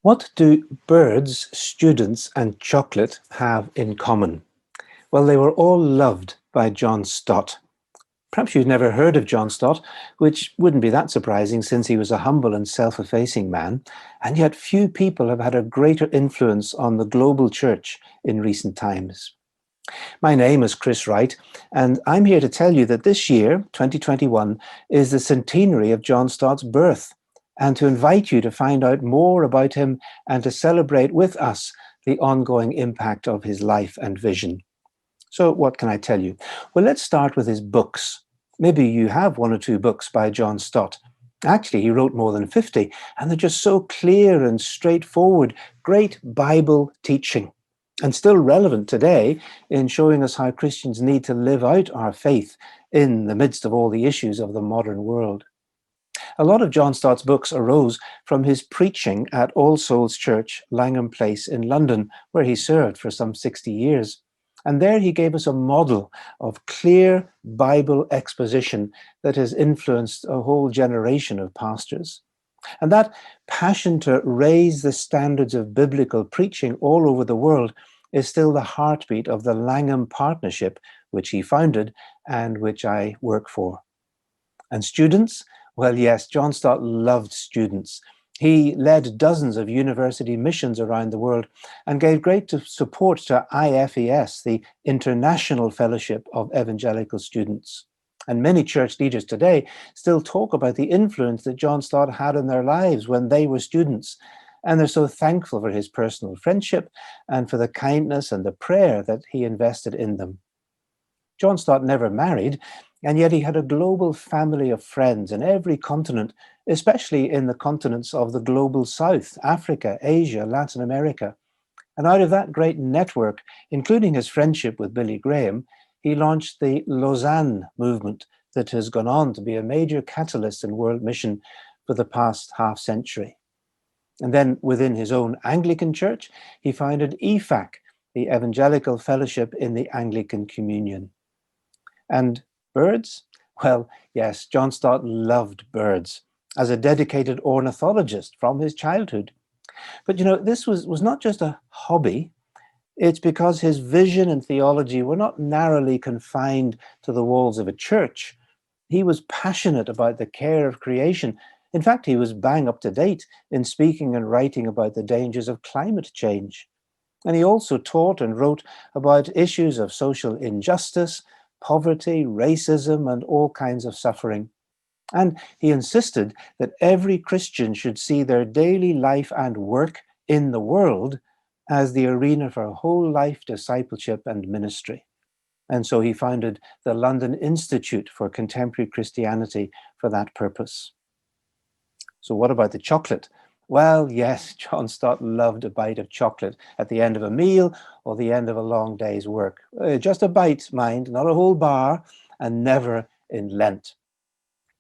What do birds, students, and chocolate have in common? Well, they were all loved by John Stott. Perhaps you've never heard of John Stott, which wouldn't be that surprising since he was a humble and self-effacing man, and yet few people have had a greater influence on the global church in recent times. My name is Chris Wright, and I'm here to tell you that this year, 2021, is the centenary of John Stott's birth, and to invite you to find out more about him and to celebrate with us the ongoing impact of his life and vision. So what can I tell you? Well, let's start with his books. Maybe you have one or two books by John Stott. Actually, he wrote more than 50, and they're just so clear and straightforward, great Bible teaching, and still relevant today in showing us how Christians need to live out our faith in the midst of all the issues of the modern world. A lot of John Stott's books arose from his preaching at All Souls Church, Langham Place in London, where he served for some 60 years. And there he gave us a model of clear Bible exposition that has influenced a whole generation of pastors. And that passion to raise the standards of biblical preaching all over the world is still the heartbeat of the Langham Partnership, which he founded and which I work for. And students? Well, yes, John Stott loved students. He led dozens of university missions around the world and gave great support to IFES, the International Fellowship of Evangelical Students. And many church leaders today still talk about the influence that John Stott had in their lives when they were students. And they're so thankful for his personal friendship and for the kindness and the prayer that he invested in them. John Stott never married, and yet he had a global family of friends in every continent, especially in the continents of the global south, Africa, Asia, Latin America. And out of that great network, including his friendship with Billy Graham, he launched the Lausanne movement that has gone on to be a major catalyst in world mission for the past half century. And then within his own Anglican church, he founded EFAC, the Evangelical Fellowship in the Anglican Communion. And birds? Well, yes, John Stott loved birds as a dedicated ornithologist from his childhood. But this was not just a hobby. It's because his vision and theology were not narrowly confined to the walls of a church. He was passionate about the care of creation. In fact, he was bang up to date in speaking and writing about the dangers of climate change. And he also taught and wrote about issues of social injustice, poverty, racism, and all kinds of suffering. And he insisted that every Christian should see their daily life and work in the world as the arena for whole life discipleship and ministry. And so he founded the London Institute for Contemporary Christianity for that purpose. So what about the chocolate? Well, yes, John Stott loved a bite of chocolate at the end of a meal or the end of a long day's work. Just a bite, mind, not a whole bar, and never in Lent.